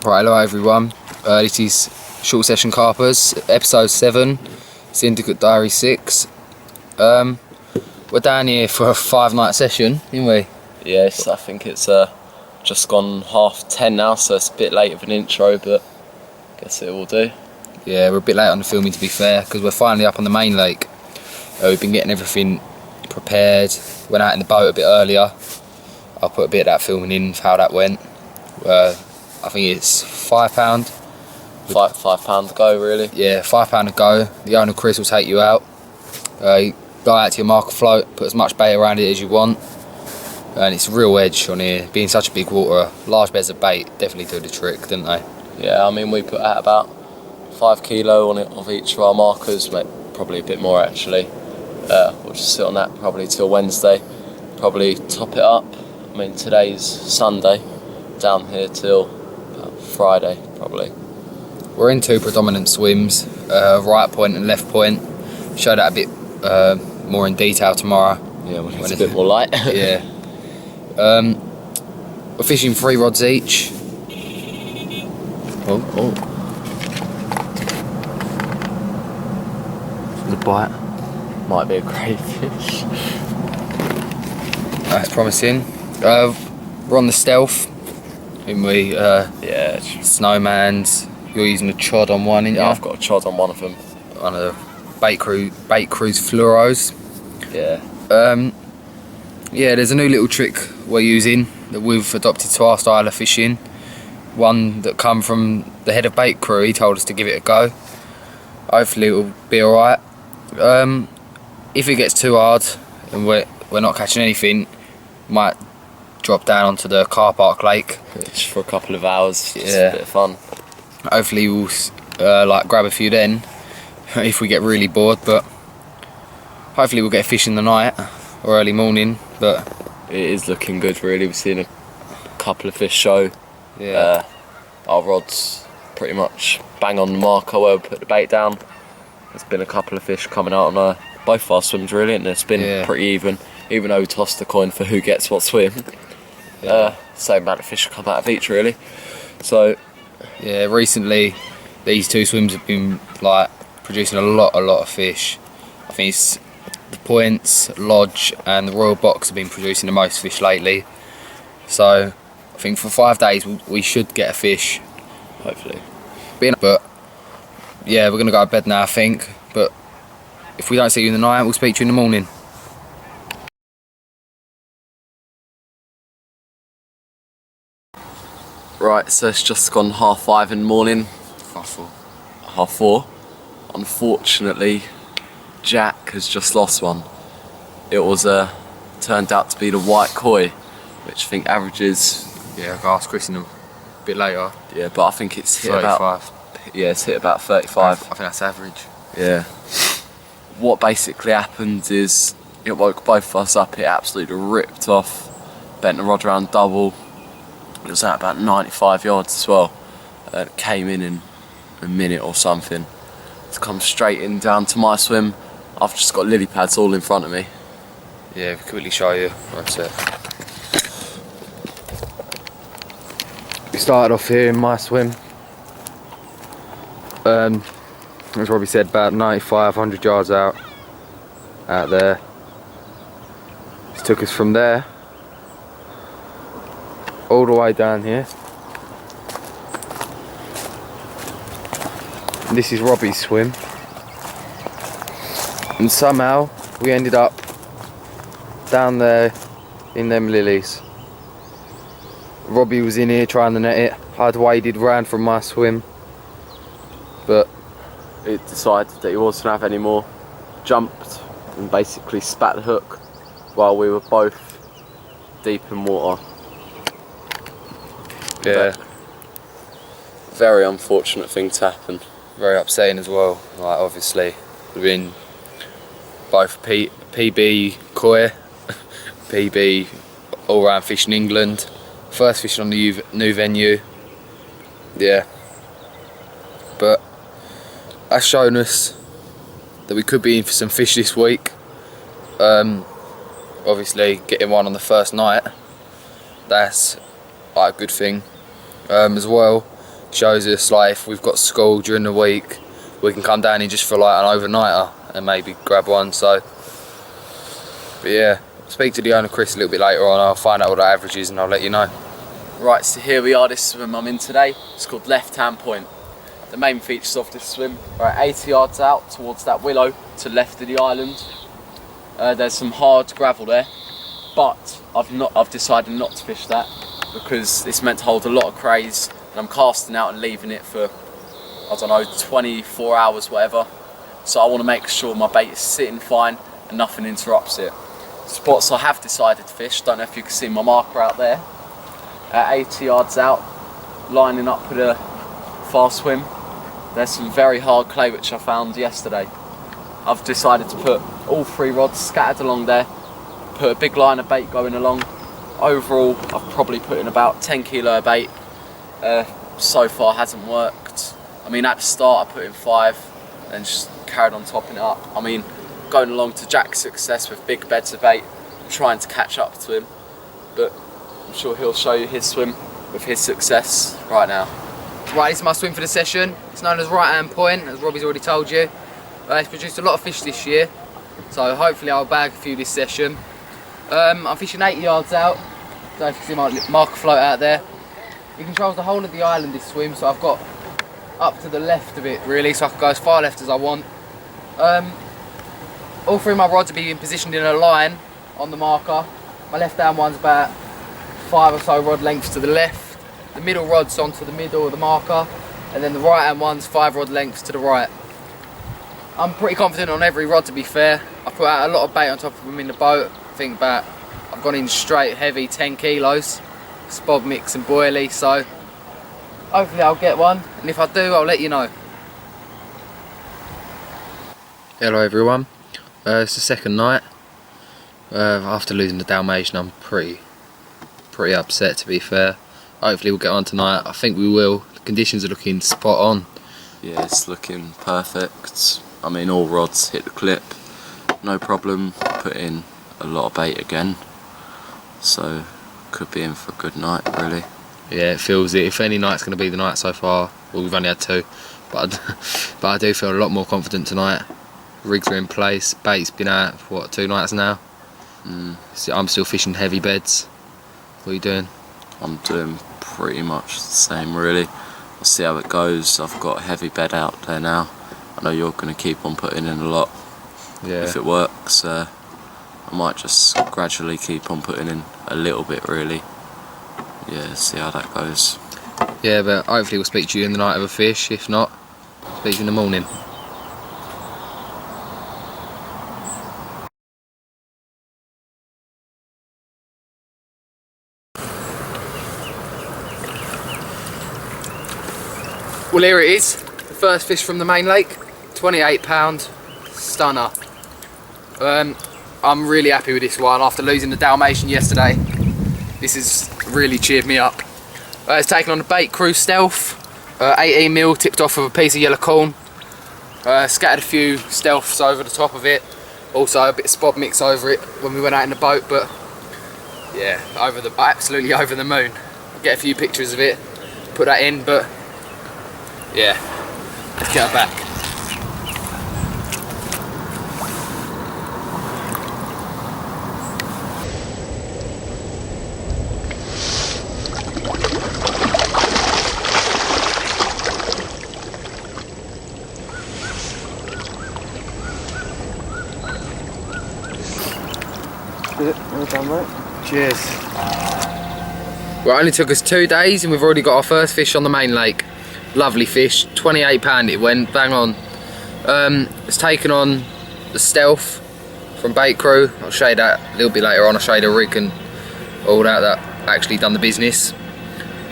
Right, hello everyone. This is Short Session Carpers, episode 7, Syndicate Diary 6. We're down here for a 5-night session, aren't we? Yes, I think it's just gone 10:30 now, so it's a bit late of an intro, but I guess it will do. Yeah, we're a bit late on the filming, to be fair, because we're finally up on the main lake. We've been getting everything prepared. Went out in the boat a bit earlier. I'll put a bit of that filming in for how that went. I think it's £5. £5 to go, really. Yeah, £5 to go. The owner Chris will take you out. You go out to your marker float, put as much bait around it as you want, and it's a real edge on here. Being such a big water, large beds of bait definitely do the trick, didn't they? Yeah, I mean, we put out about 5 kilo on it of each of our markers, probably a bit more actually. We'll just sit on that probably till Wednesday, probably top it up. I mean, today's Sunday, down here till Friday probably. We're in two predominant swims, right point and left point. Show that a bit more in detail tomorrow. Yeah, when it's a bit more light. Yeah. We're fishing 3 rods each. Oh. The bite. Might be a crayfish. That's promising. We're on the stealth. And we Yeah. snowmans. You're using a chod on one, ain't you? Yeah, I've got a chod on one of them. On a bait cruise fluoros. Yeah. Yeah, there's a new little trick we're using that we've adopted to our style of fishing. One that come from the head of bait crew. He told us to give it a go. Hopefully it'll be alright. If it gets too hard and we're not catching anything, might drop down onto the car park lake. Just for a couple of hours. Just Yeah. a bit of fun. Hopefully we'll grab a few then, if we get really bored. But hopefully we'll get a fish in the night or early morning. But It is looking good, really. We've seen a couple of fish show. yeah, Our rod's pretty much bang on the marker where we put the bait down. There's been a couple of fish coming out on both our swims, really, and it's been pretty even though we tossed the coin for who gets what swim. Same amount of fish come out of each, really. So yeah. Recently, these 2 swims have been producing a lot of fish. I think it's the Points, Lodge, and the Royal Box have been producing the most fish lately. So I think for 5 days we should get a fish, hopefully. But yeah, we're gonna go to bed now, I think. But if we don't see you in the night, we'll speak to you in the morning. Right, so it's just gone 5:30 in the morning. 4:30. Unfortunately, Jack has just lost one. It was turned out to be the white koi, which I think averages. Yeah, I'll ask Chris in a bit later. Yeah, but I think it's hit 35. about. Yeah, it's hit about 35. I think that's average. Yeah. What basically happened is it woke both of us up. It absolutely ripped off, bent the rod around double. It was at about 95 yards as well. It came in a minute or something. It's come straight in down to my swim. I've just got lily pads all in front of me. Yeah, we'll quickly show you. That's it. We started off here in my swim. As Robbie said, about 9,500 yards out there. It took us from there all the way down here. And this is Robbie's swim. And somehow we ended up down there in them lilies. Robbie was in here trying to net it. I'd waded round from my swim, but It decided that he wasn't have any more. Jumped and basically spat the hook while we were both deep in water. yeah, Very unfortunate thing to happen. very upsetting as well. Obviously, we've been both PB koi, PB all round fishing England. First fishing on the new venue. Yeah, but that's shown us that we could be in for some fish this week. Obviously, getting one on the first night, that's like a good thing. As well, shows us like if we've got school during the week, we can come down here just for like an overnighter and maybe grab one. So, but yeah, I'll speak to the owner Chris a little bit later on. I'll find out what the average is and I'll let you know. Right, so here we are, this swim I'm in today. It's called Left Hand Point. The main features of this swim are 80 yards out towards that willow to the left of the island. There's some hard gravel there, but I've decided not to fish that because it's meant to hold a lot of crays, and I'm casting out and leaving it for, I don't know, 24 hours, whatever. So I want to make sure my bait is sitting fine and nothing interrupts it. Spots I have decided to fish, don't know if you can see my marker out there, at 80 yards out, lining up with a fast swim. There's some very hard clay which I found yesterday. I've decided to put all 3 rods scattered along there, put a big line of bait going along. Overall, I've probably put in about 10 kilo of bait. So far hasn't worked. I mean, at the start I put in 5 and just carried on topping it up. I mean, going along to Jack's success with big beds of bait, trying to catch up to him, but I'm sure he'll show you his swim with his success right now. Right, this is my swim for the session. It's known as Right Hand Point, as Robbie's already told you. It's produced a lot of fish this year, so hopefully I'll bag a few this session. I'm fishing 80 yards out, so if you see my marker float out there. It controls the whole of the island, this swim, so I've got up to the left of it really, so I can go as far left as I want. All 3 of my rods are being positioned in a line on the marker. My left hand one's about 5 or so rod lengths to the left. The middle rod's onto the middle of the marker, and then the right hand one's 5 rod lengths to the right. I'm pretty confident on every rod, to be fair. I put out a lot of bait on top of them in the boat. I think I've gone in straight heavy 10 kilos, spod mix and boilie, so hopefully I'll get one, and if I do I'll let you know. Hello everyone, it's the second night. After losing the Dalmatian I'm pretty upset, to be fair. Hopefully we'll get on tonight. I think we will. The conditions are looking spot on. Yeah, it's looking perfect. I mean, all rods hit the clip, no problem. Put in a lot of bait again, so could be in for a good night, really. Yeah, it feels it. If any night's going to be the night so far, well, we've only had 2, but I do feel a lot more confident tonight. Rigs are in place, bait's been out for what, 2 nights now. So I'm still fishing heavy beds. What are you doing? I'm doing pretty much the same, really. I'll see how it goes. I've got a heavy bed out there now. I know you're going to keep on putting in a lot. Yeah. If it works, I might just gradually keep on putting in a little bit, really. Yeah, see how that goes. Yeah, but hopefully we'll speak to you in the night of a fish. If not, speak to you in the morning. Well, here it is, the first fish from the main lake, 28 £, stunner. I'm really happy with this one. After losing the Dalmatian yesterday, this has really cheered me up. It's taken on the Bait Crew Stealth, 18mm tipped off with a piece of yellow corn. Scattered a few stealths over the top of it, also a bit of spod mix over it when we went out in the boat, but yeah, absolutely over the moon. I'll get a few pictures of it, put that in, but yeah, let's get her back. Well done, mate. Cheers. Well, it only took us 2 days and we've already got our first fish on the main lake. Lovely fish, £28 it went, bang on. It's taken on the Stealth from Bait Crew. I'll show you that a little bit later on. I'll show you the rig and all that actually done the business.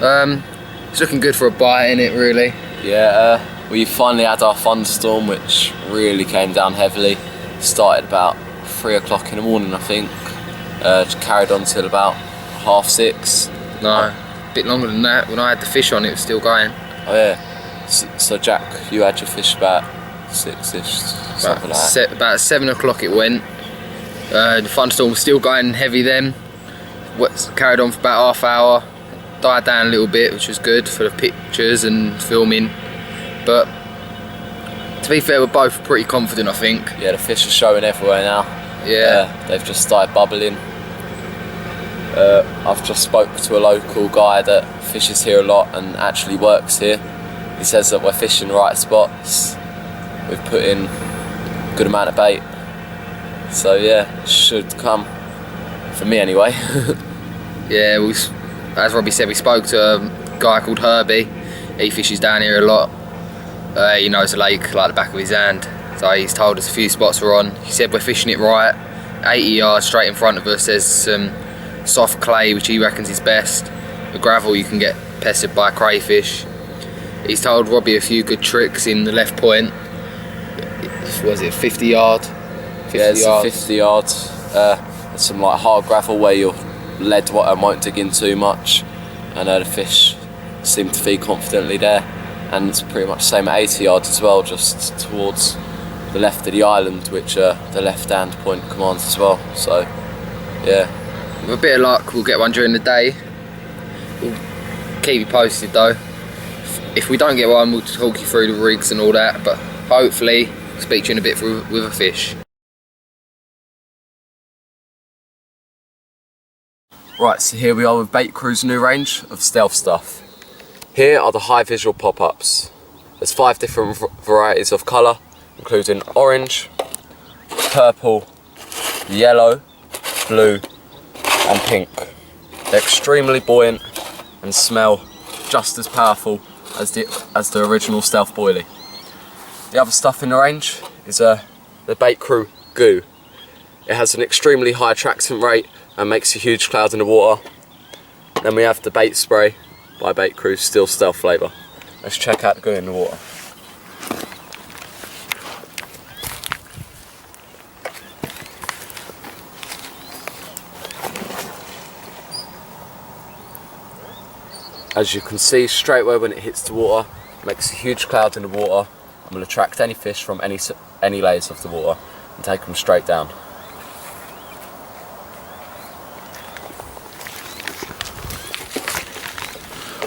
It's looking good for a bite, innit, really? Yeah, we finally had our thunderstorm, which really came down heavily. Started about 3 o'clock in the morning, I think. Just carried on till about 6:30. No, a bit longer than that. When I had the fish on, it was still going. Oh yeah. So Jack, you had your fish about 6ish, something like that. About 7 o'clock it went. The thunderstorm was still going heavy then. Carried on for about half hour. Died down a little bit, which was good for the pictures and filming, but to be fair, we're both pretty confident, I think. Yeah, the fish are showing everywhere now. Yeah. They've just started bubbling. I've just spoke to a local guy that fishes here a lot and actually works here. He says that we're fishing the right spots. We've put in a good amount of bait. So yeah, should come. For me anyway. Yeah, as Robbie said, we spoke to a guy called Herbie. He fishes down here a lot. He knows the lake like the back of his hand. So he's told us a few spots we're on. He said we're fishing it right. 80 yards straight in front of us, there's some soft clay which he reckons is best. The gravel you can get pestered by crayfish. He's told Robbie a few good tricks in the left point. Was it 50 yard? 50 yards. 50 yards. There's some like hard gravel where your lead won't dig in too much, and the fish seem to feed confidently there. And it's pretty much the same at 80 yards as well, just towards the left of the island, which the left hand point commands as well. So yeah, with a bit of luck we'll get one during the day. We'll keep you posted though. If we don't get one, we'll talk you through the rigs and all that, but hopefully speak to you in a bit with a fish. Right, so here we are with Bait Crew's new range of stealth stuff. Here are the high visual pop-ups. There's 5 different varieties of colour, including orange, purple, yellow, blue and pink. They're extremely buoyant and smell just as powerful as the original stealth boilie. The other stuff in the range is the Bait Crew goo. It has an extremely high attractant rate and makes a huge cloud in the water. Then we have the bait spray by Bait Crew, still stealth flavour. Let's check out the goo in the water. As you can see straight away when it hits the water, it makes a huge cloud in the water and will attract any fish from any layers of the water and take them straight down.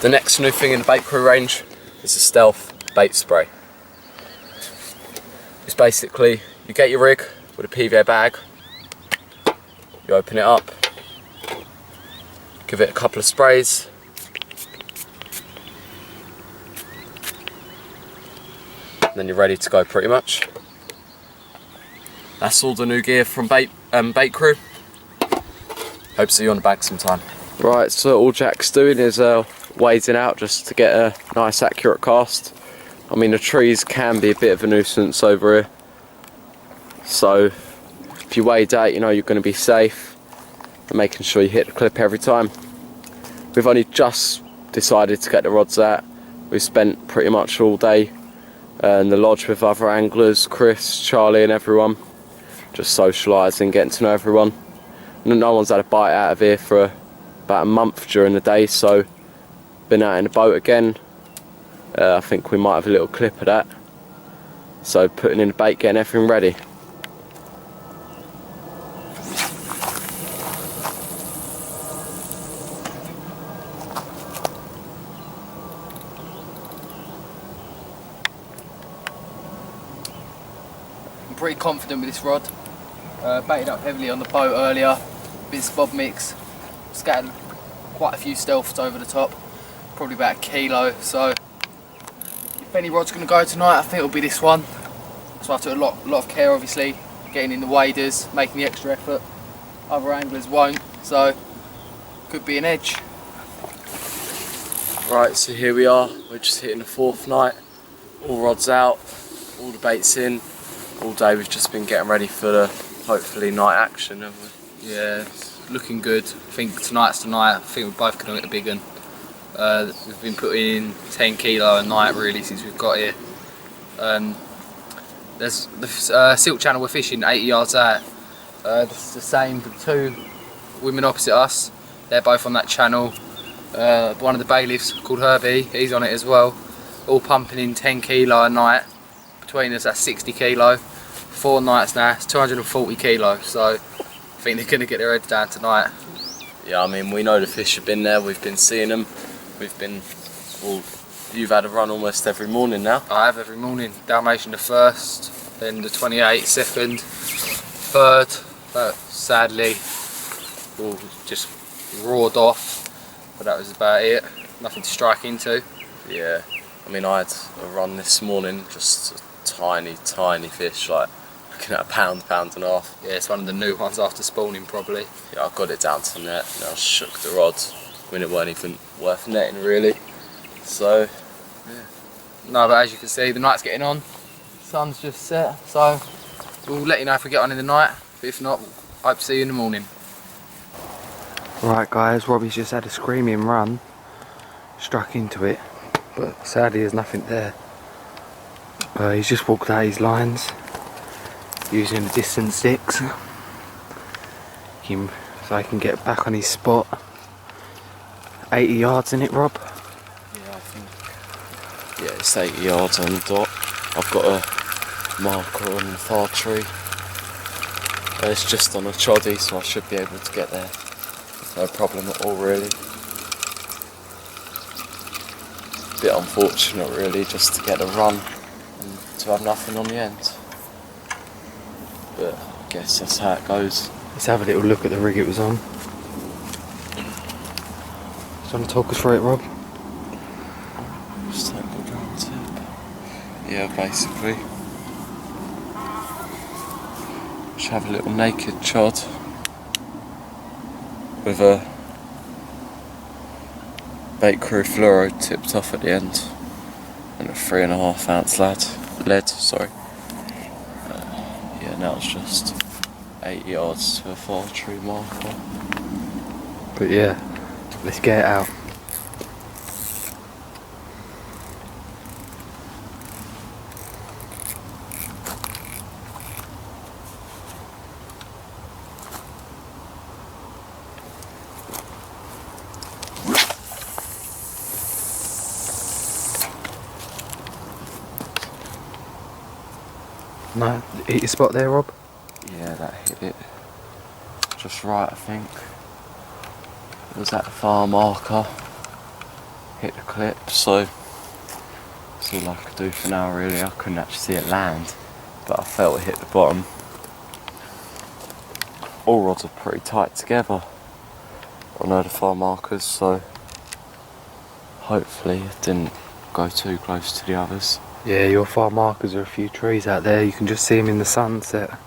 The next new thing in the Bait Crew range is the stealth bait spray. It's basically, you get your rig with a PVA bag, you open it up, give it a couple of sprays, and then you're ready to go pretty much. That's all the new gear from Bait Crew. Hope to see you on the bank sometime. Right, so all Jack's doing is wading out just to get a nice accurate cast. I mean, the trees can be a bit of a nuisance over here, so if you wade out, you know you're going to be safe and making sure you hit the clip every time. We've only just decided to get the rods out. We've spent pretty much all day in the lodge with other anglers, Chris, Charlie and everyone, just socialising, getting to know everyone. No one's had a bite out of here for about a month during the day, so been out in the boat again. I think we might have a little clip of that, so putting in the bait, getting everything ready. I'm pretty confident with this rod. Baited up heavily on the boat earlier, bit of bob mix, scattered quite a few stealths over the top, probably about 1 kilo, so if any rod's going to go tonight, I think it'll be this one. So I took a lot of care, obviously, getting in the waders, making the extra effort. Other anglers won't, so could be an edge. Right, so here we are, we're just hitting the 4th night, all rods out, all the baits in. All day we've just been getting ready for the hopefully night action, haven't we? Yeah, it's looking good. I think tonight's the night. I think we're both going to get a big one. We've been putting in 10 kilo a night really since we've got here. There's the Silk Channel we're fishing 80 yards out. It's the same for 2 women opposite us. They're both on that channel. One of the bailiffs called Herbie, he's on it as well. All pumping in 10 kilo a night. Between us that's 60 kilo. 4 nights now, it's 240 kilo. So I think they're going to get their heads down tonight. Yeah, I mean, we know the fish have been there, we've been seeing them. We've been all you've had a run almost every morning now. I have every morning. Dalmatian the first, then the 28 second, third, but sadly all just roared off, but that was about it. Nothing to strike into. Yeah, I mean I had a run this morning, just a tiny fish, like looking at a pound and a half. Yeah, it's one of the new ones after spawning probably. Yeah, I got it down to the net and I shook the rod. I mean it weren't even worth netting really. So yeah. No, but as you can see the night's getting on. Sun's just set, so we'll let you know if we get on in the night. But if not, hope to see you in the morning. Right guys, Robbie's just had a screaming run. Struck into it, but sadly there's nothing there. He's just walked out his lines using a distance 6 so he can get back on his spot. 80 yards in it, Rob? Yeah, I think. Yeah, it's 80 yards on the dot. I've got a marker on the far tree. It's just on a choddy, so I should be able to get there. No problem at all, really. Bit unfortunate, really, just to get a run and to have nothing on the end. But I guess that's how it goes. Let's have a little look at the rig it was on. Do you want to talk us through it, Rob? Just take the round tip. Yeah, basically. Just have a little naked chod with a bait crew fluoro tipped off at the end and a 3.5 ounce lead. Yeah, now it's just 8 yards to a far tree marker. But yeah, let's get it out. No, hit your spot there, Rob? Yeah, that hit it just right, I think. It was at the far marker, hit the clip, so that's all I could do for now really. I couldn't actually see it land, but I felt it hit the bottom. All rods are pretty tight together on the far markers, so hopefully it didn't go too close to the others. Yeah, your far markers are a few trees out there. You can just see them in the sunset.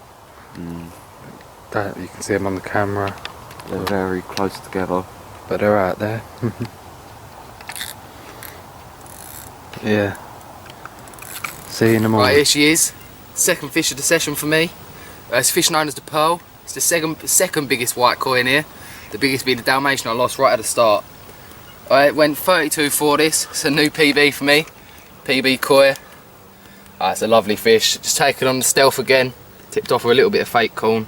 That you can see them on the camera. They're very close together, but they're out there. Yeah. See you in the morning. Right, here she is. Second fish of the session for me. It's a fish known as the pearl. It's the second biggest white koi in here. The biggest being the Dalmatian I lost right at the start. I went 32 for this. It's a new PB for me. PB koi. It's a lovely fish. Just taken on the stealth again. Tipped off with a little bit of fake corn.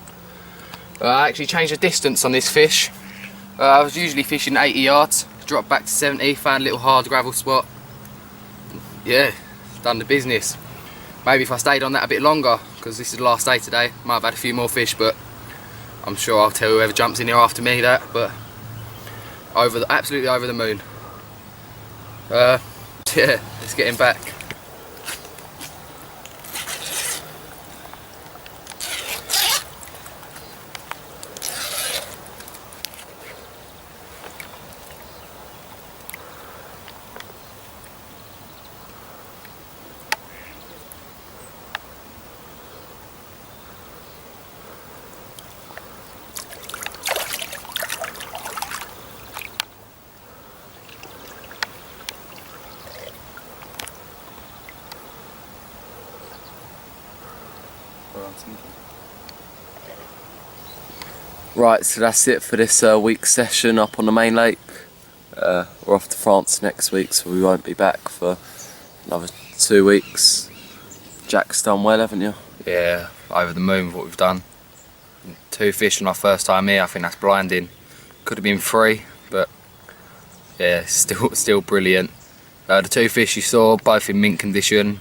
I actually changed the distance on this fish. I was usually fishing 80 yards. Dropped back to 70. Found a little hard gravel spot. Yeah, done the business. Maybe if I stayed on that a bit longer, because this is the last day today, might have had a few more fish, but I'm sure I'll tell whoever jumps in here after me that. But absolutely over the moon. Yeah, let's get him back. Right, so that's it for this week's session up on the main lake. We're off to France next week, so we won't be back for another 2 weeks. Jack's done well, haven't you? Yeah, over the moon with what we've done. 2 fish on our first time here, I think that's blinding. Could have been 3, but yeah, still brilliant. The 2 fish you saw, both in mint condition,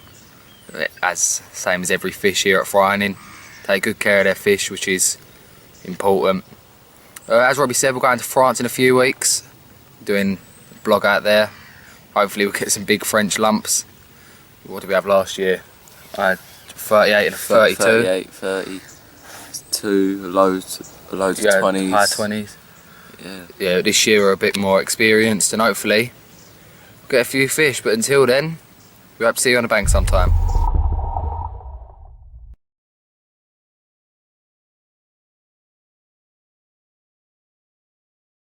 same as every fish here at Fryerning. Take good care of their fish, which is important. As Robbie said, we're going to France in a few weeks, doing a blog out there. Hopefully we'll get some big French lumps. What did we have last year? I had 38 and a 32. 38, 32, loads of 20s. High 20s. Yeah. Yeah, this year we're a bit more experienced and hopefully get a few fish. But until then, we hope to see you on the bank sometime.